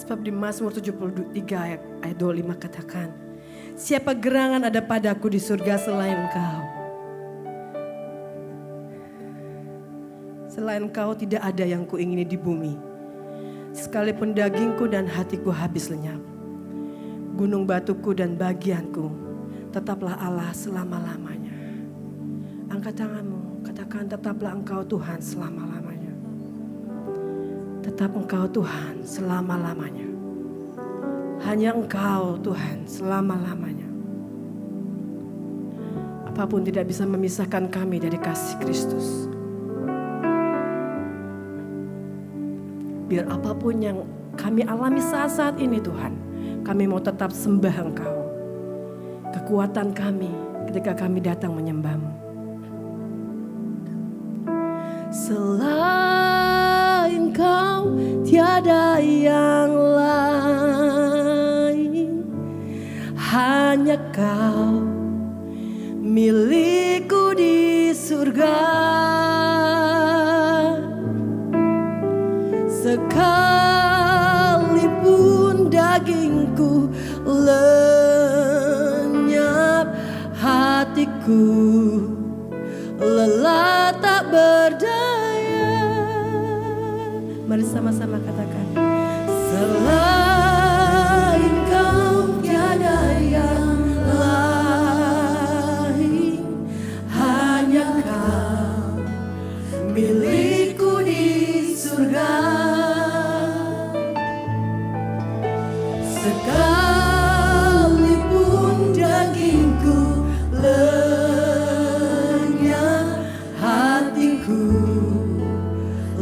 Sebab di Mazmur 73 ayat 25 katakan, siapa gerangan ada padaku di surga selain Engkau? Selain Engkau tidak ada yang kuingini di bumi. Sekalipun dagingku dan hatiku habis lenyap, gunung batuku dan bagianku, tetaplah Allah selama-lamanya. Angkat tanganmu, katakan tetaplah Engkau Tuhan selama-lamanya. Tetap Engkau Tuhan selama-lamanya. Hanya Engkau Tuhan selama-lamanya. Apapun tidak bisa memisahkan kami dari kasih Kristus. Biar apapun yang kami alami saat-saat ini Tuhan, kami mau tetap sembah Engkau. Kekuatan kami ketika kami datang menyembah-Mu. Selain Kau tiada yang lain, hanya Kau milikku di surga. Sekalipun dagingku lenyap, hatiku lelah tak berdaya. Mari sama-sama katakan, selain Kau tiada yang lain, hanya Kau milikku di surga. Sekalipun dagingku lenyap, hatiku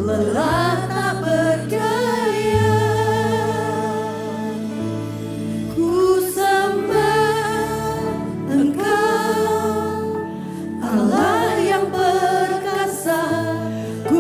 lelah tak berdaya. Ku sembah Engkau, Allah yang perkasa. Ku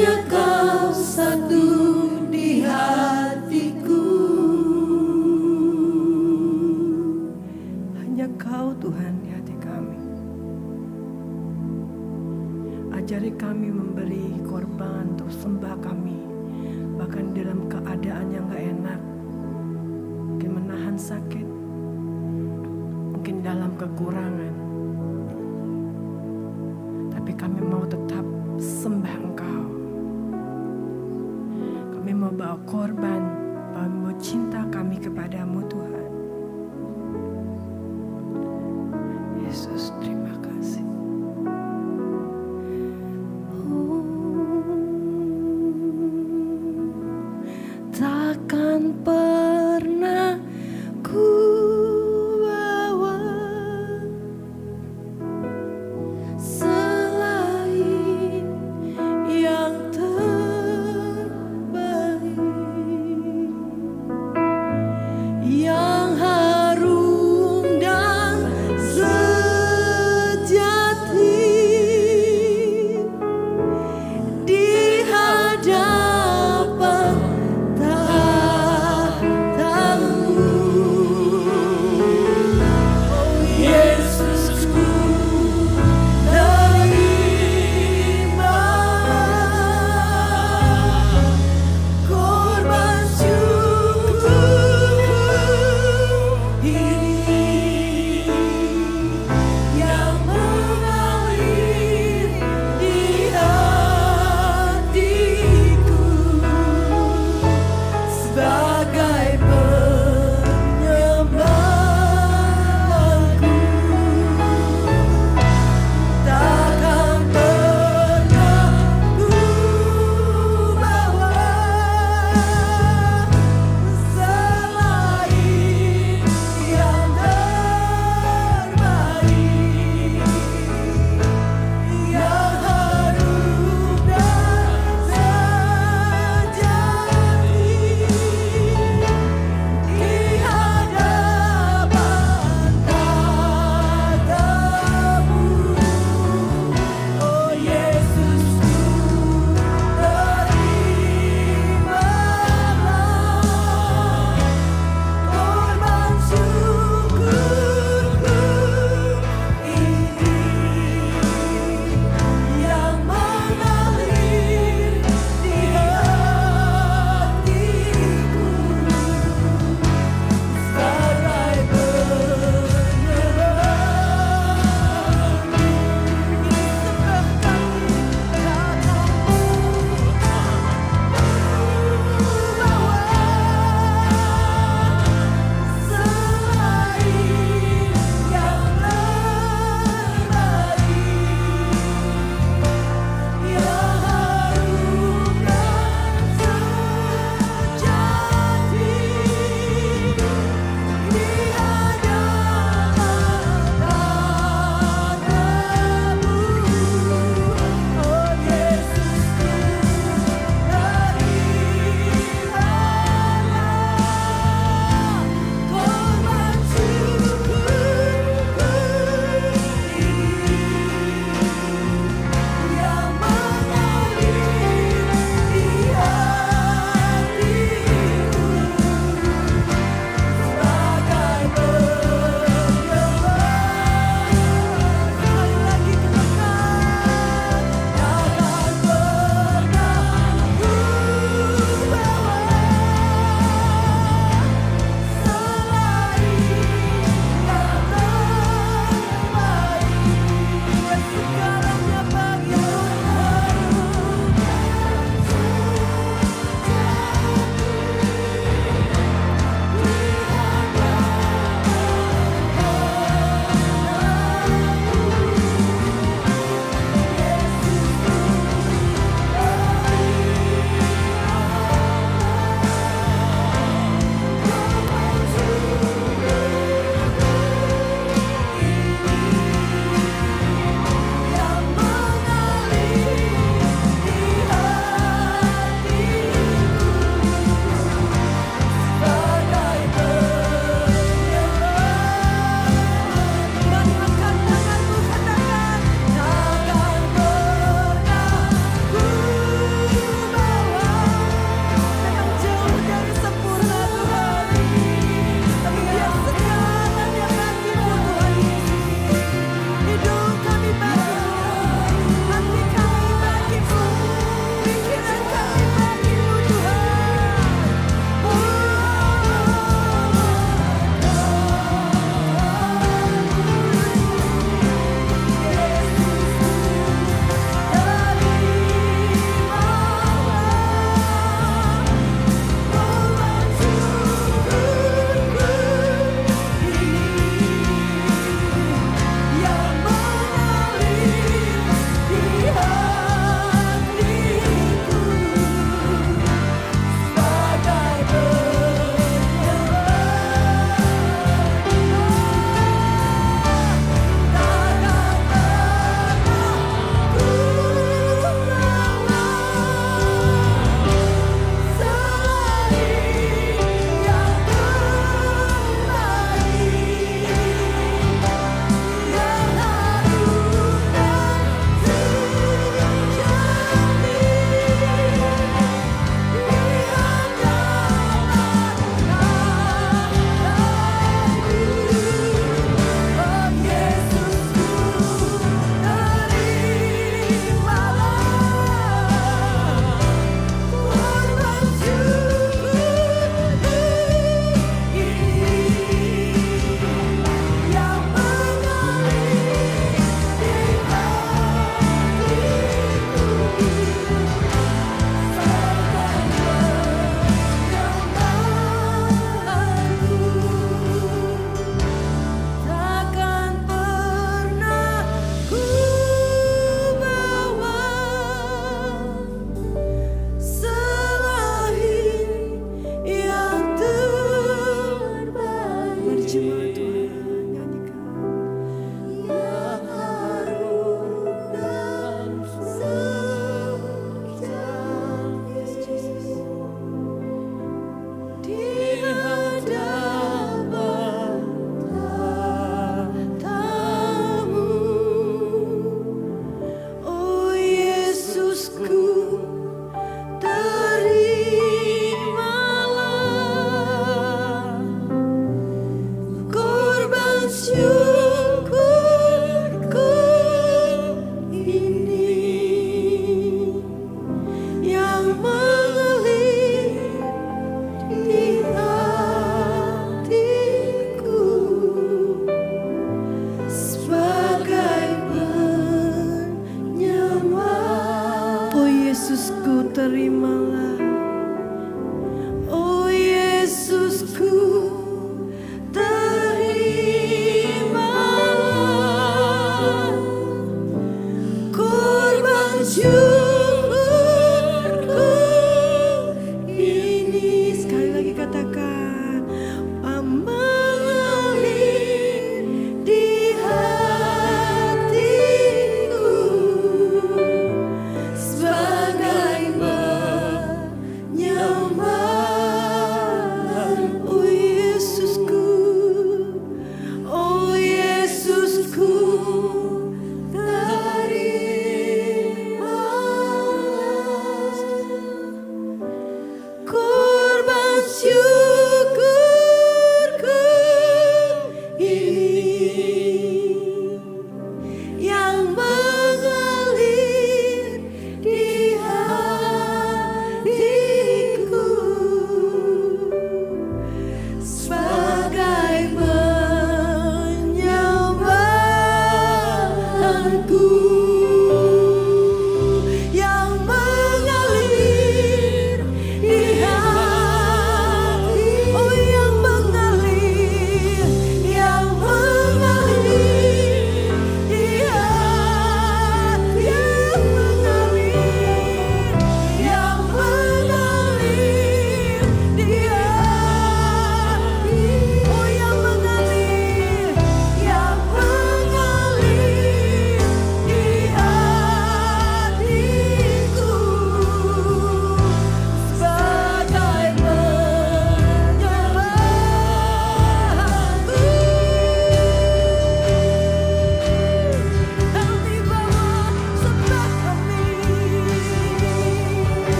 hanya Kau satu di hatiku. Hanya Kau Tuhan di hati kami. Ajari kami memberi korban untuk sembah kami, bahkan dalam keadaan yang gak enak, mungkin menahan sakit, mungkin dalam kekurangan, tapi kami mau tetap sembah Engkau. Kami mau bawa korban, kami mau cinta kami kepadamu Tuhan. Yesus, terima kasih. Takkan pernah ku bawa selain yang terbaik, yang Yesusku, terimalah. Oh Yesusku, terimalah korban syukurku ini. Sekali lagi katakan, mengalir di hatiku sebagai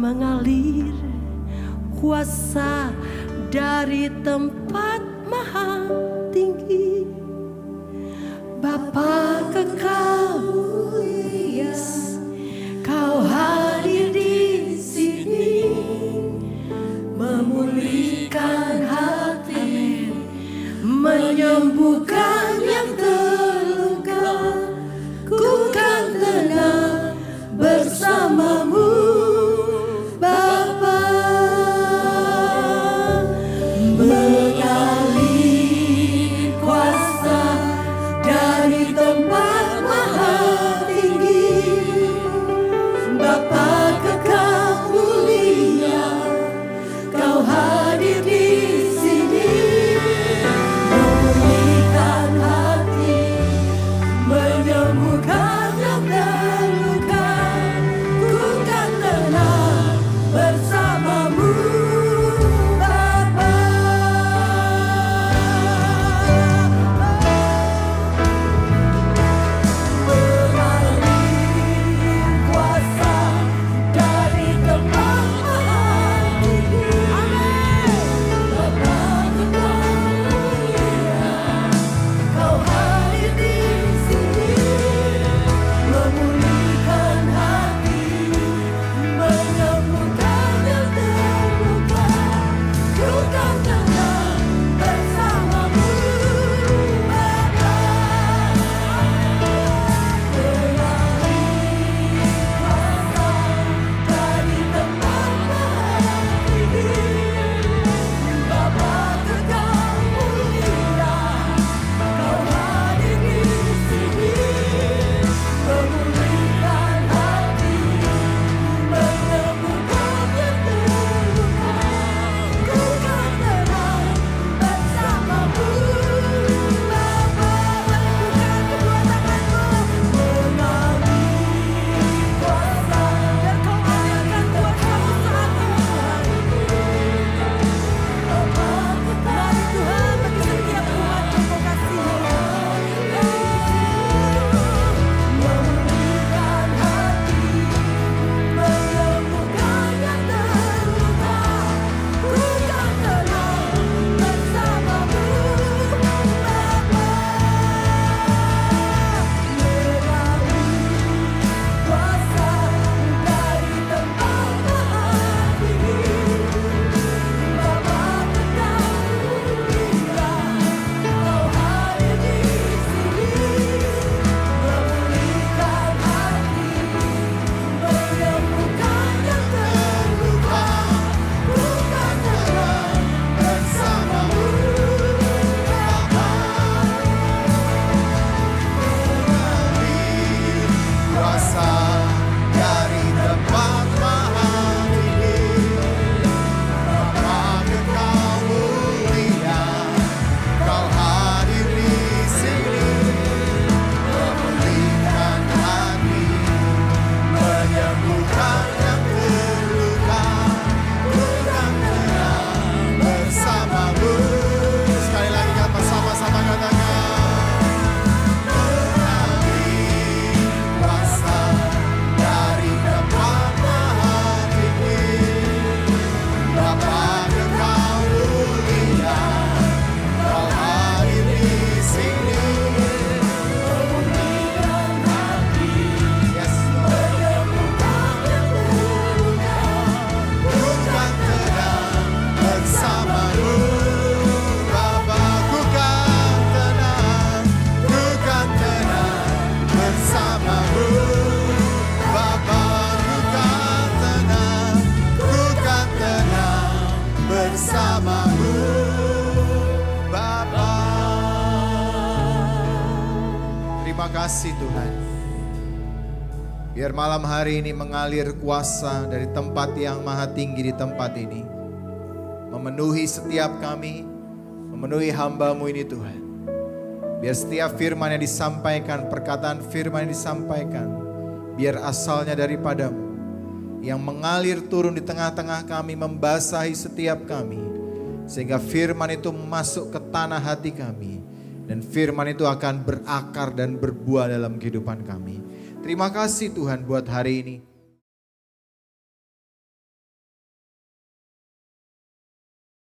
mengalir kuasa dari tempat maha tinggi. Bapa kekal mulia, Kau hadir di sini, memulihkan hati, menyembuhkan yang terluka. Ku kan tenang bersamamu. kasih Tuhan. Biar malam hari ini mengalir kuasa dari tempat yang maha tinggi di tempat ini. Memenuhi setiap kami, memenuhi hamba-Mu ini Tuhan. Biar setiap firman yang disampaikan, perkataan firman yang disampaikan, biar asalnya daripada-Mu. Yang mengalir turun di tengah-tengah kami, membasahi setiap kami. Sehingga firman itu masuk ke tanah hati kami. Dan firman itu akan berakar dan berbuah dalam kehidupan kami. Terima kasih Tuhan buat hari ini.